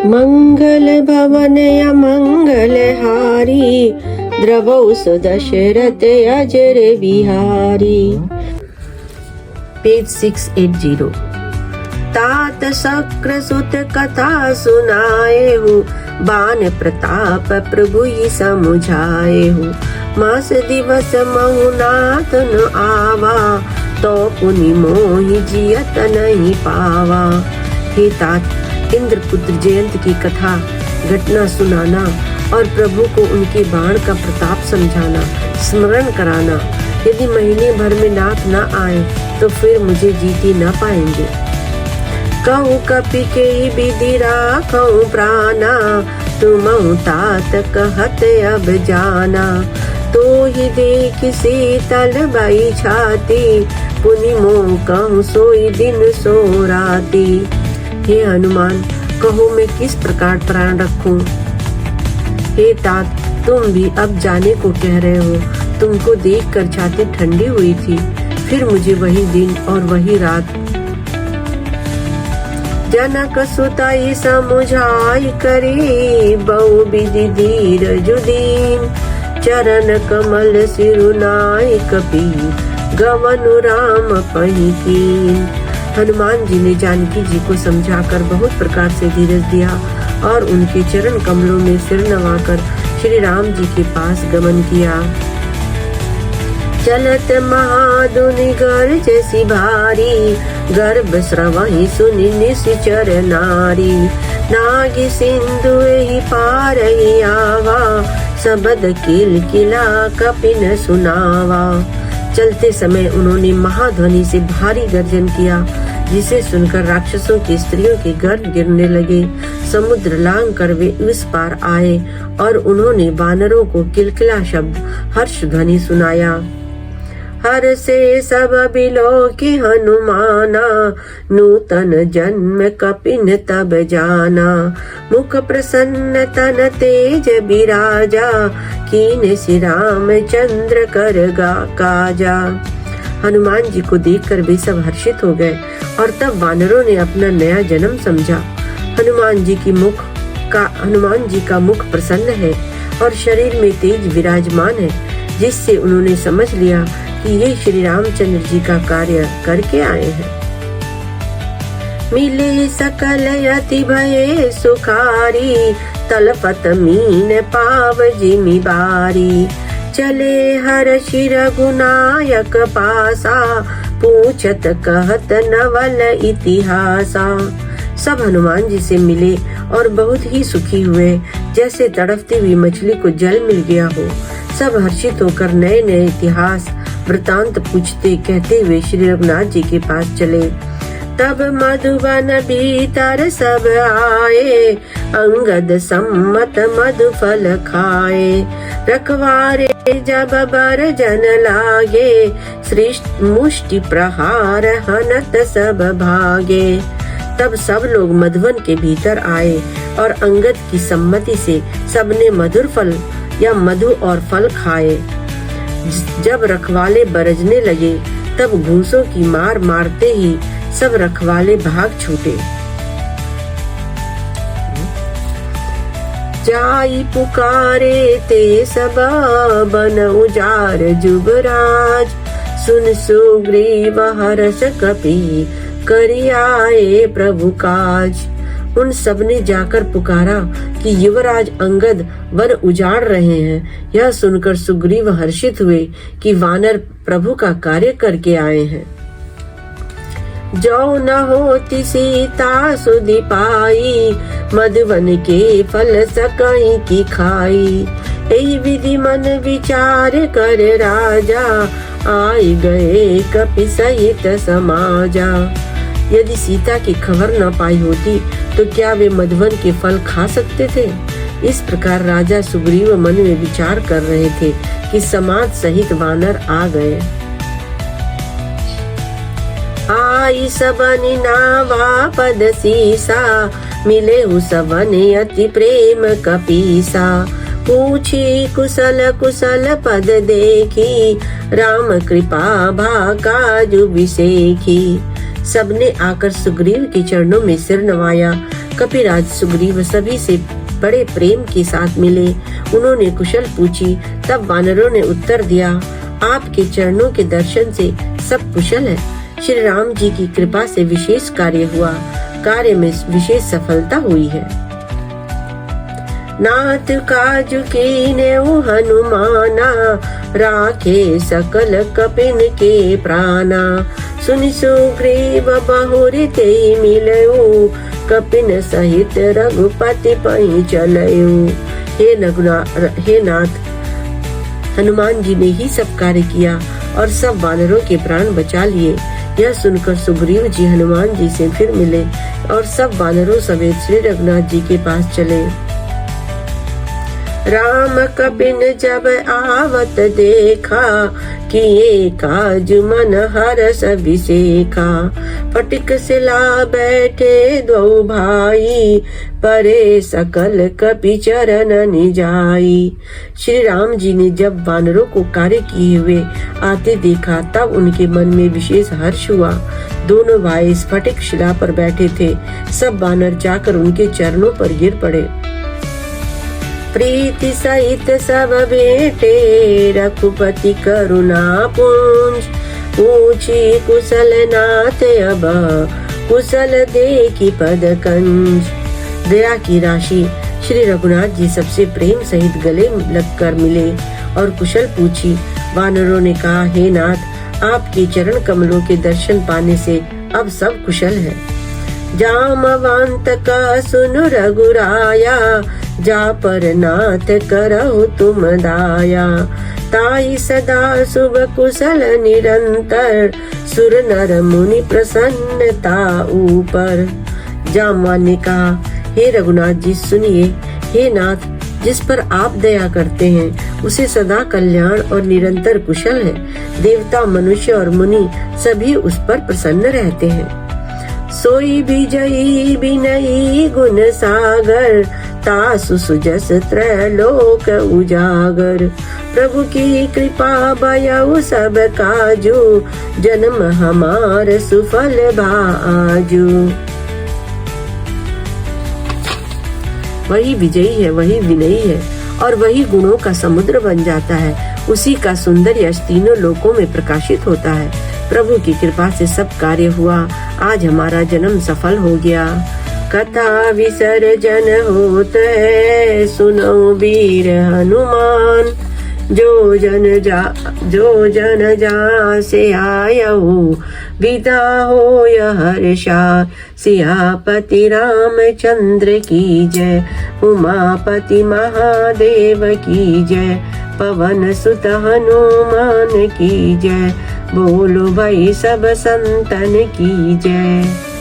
मंगल भवन या मंगल हारी, द्रवौ सुदशरथ अजर बिहारी। पेज 680। तात शक्र सुत कथा सुनाए हो, बान प्रताप प्रभु ही समुझाए हो। मास दिवस महुनाथ न आवा, तो पुनि मोहि जियत नहीं पावा। हे तात, इंद्रपुत्र जयंत की कथा घटना सुनाना और प्रभु को उनके बाण का प्रताप समझाना, स्मरण कराना। यदि महीने भर में नाथ न आए तो फिर मुझे जीती न पाएंगे। कहूँ कपि के विधि राखऊँ प्राणा, तुमहु तात कहत अब जाना। तो ही देख शीतल बाई छाती, पुनि मोह कहूँ सोई दिन सो राती। हे हनुमान, कहो मैं किस प्रकार प्राण रखूं। हे तात, तुम भी अब जाने को कह रहे हो। तुमको देखकर छाती ठंडी हुई थी, फिर मुझे वही दिन और वही रात। जनक सुताई समुझाई करी, बहु विधि धीरज दीन। चरण कमल सिरुनाई कपि, गवनु राम पहि कीन। हनुमान जी ने जानकी जी को समझाकर बहुत प्रकार से धीरज दिया और उनके चरण कमलों में सिर नवाकर श्री राम जी के पास गमन किया। चलत महाधुनि गर्ज सी भारी, गर्भ स्रवहि सुनि निश्चर नारी। नागी सिंधु एहि पार ही आवा, सबद किल किला कपिन सुनावा। चलते समय उन्होंने महाध्वनि से भारी गर्जन किया, जिसे सुनकर राक्षसों की स्त्रियों के गर्भ गिरने लगे। समुद्र लांग कर वे उस पार आए और उन्होंने वानरों को किलकिला शब्द हर्ष ध्वनि सुनाया। हर से सब बिलो की हनुमाना, नूतन जन्म कपिन तब जाना। मुख प्रसन्न तन तेज बिराजा, कीन श्री राम चंद्र कर काजा। हनुमान जी को देखकर वे सब हर्षित हो गए और तब वानरों ने अपना नया जन्म समझा। हनुमान जी का मुख प्रसन्न है और शरीर में तेज विराजमान है, जिससे उन्होंने समझ लिया कि ये श्री रामचंद्र जी का कार्य करके आए हैं। मिले सकल यति भये सुखारी, तलपत मीन पाव जिमि बारी। चले हर शिर गुनायक पासा, पूछत कहत नवल इतिहासा। सब हनुमान जी से मिले और बहुत ही सुखी हुए, जैसे तड़पती हुई मछली को जल मिल गया हो। सब हर्षित होकर नए नए इतिहास वृतांत पूछते कहते हुए श्री रघुनाथ जी के पास चले। तब मधुबन भीतर सब आए, अंगद सम्मत मधु फल खाए। रखवारे जब बर जन लागे, सृष्ट मुष्टि प्रहार हनत सब भागे। तब सब लोग मधुवन के भीतर आए और अंगद की सम्मति से सबने मधुर फल या मधु और फल खाए। जब रखवाले बरजने लगे, तब घूंसों की मार मारते ही सब रखवाले भाग छूटे। जाई पुकारे ते सब बन उजार जुबराज। सुन सुग्रीव हर्ष कपि, करि आए प्रभु काज। उन सब ने जाकर पुकारा कि युवराज अंगद वन उजाड़ रहे हैं। यह सुनकर सुग्रीव हर्षित हुए कि वानर प्रभु का कार्य करके आए हैं। जो न होती सीता सुधि पाई, मधुवन के फल सकहीं की खाई। यही विधि मन विचार कर राजा, आई गए कपि सहित समाजा। यदि सीता की खबर न पाई होती तो क्या वे मधुवन के फल खा सकते थे। इस प्रकार राजा सुग्रीव मन में विचार कर रहे थे कि समाज सहित वानर आ गए। आई सबनि नावा पद सीसा, मिले हु सबनि अति प्रेम कपीसा। पूछी कुशल कुशल पद देखी, राम कृपा भा काजु बिसेखी। सबने आकर सुग्रीव के चरणों में सिर नवाया, कपिराज सुग्रीव सभी से बड़े प्रेम के साथ मिले। उन्होंने कुशल पूछी। तब वानरों ने उत्तर दिया, आपके चरणों के दर्शन से सब कुशल है। श्री राम जी की कृपा से विशेष कार्य हुआ। कार्य में विशेष सफलता हुई है। नाथ काज कीने हनुमाना, राखे सकल कपिन के प्राणा। सुनि सुग्रीव बहुरि तेहि मिलऊ, कपिन सहित रघुपति पहि चलऊ। हे नाथ, हनुमान जी ने ही सब कार्य किया और सब वानरों के प्राण बचा लिए। यह सुनकर सुग्रीव जी हनुमान जी से फिर मिले और सब वानरों समेत श्री रघुनाथ जी के पास चले। राम कपिन जब आवत देखा, किए काज मन हरष विसेखा। फटिक सिला बैठे दो भाई, परे सकल कपि चरण निजाई। श्री राम जी ने जब वानरों को कार्य किए हुए आते देखा, तब उनके मन में विशेष हर्ष हुआ। दोनों भाई स्फटिक शिला पर बैठे थे। सब वानर जाकर उनके चरणों पर गिर पड़े। प्रीति सहित सब बेटे, रघुपति करुणा पुंज। पूछी कुशल नाथ अब, कुशल देखी पद कंज। दया की राशि श्री रघुनाथ जी सबसे प्रेम सहित गले लगकर मिले और कुशल पूछी। वानरों ने कहा, हे नाथ, आपके चरण कमलों के दर्शन पाने से अब सब कुशल है। जामवंत का सुनु रघुराया, जा पर नाथ करहु तुम दाया। ताई सदा शुभ कुशल निरंतर, सुर नर मुनि प्रसन्नता ऊपर। जामवान ने कहा, हे रघुनाथ जी सुनिए। हे नाथ, जिस पर आप दया करते हैं उसे सदा कल्याण और निरंतर कुशल है। देवता, मनुष्य और मुनि सभी उस पर प्रसन्न रहते हैं। सोई विजयी बिनयी गुण सागर, तासु सुजस त्रैलोक उजागर। प्रभु की कृपा भयउ सब काजू, जन्म हमार सुफल बाजू। वही विजयी है, वही विनयी है और वही गुणों का समुद्र बन जाता है। उसी का सुंदर यश तीनों लोकों में प्रकाशित होता है। प्रभु की कृपा से सब कार्य हुआ। आज हमारा जन्म सफल हो गया। कथा विसर्जन होत है, सुनो वीर हनुमान। जो जन जा से आयऊ, विदा हो हर्षा। सियापति रामचंद्र की जय, उमापति महादेव की जय। पवन सुत हनुमान की जय, बोलो भाई सब संतन की जय।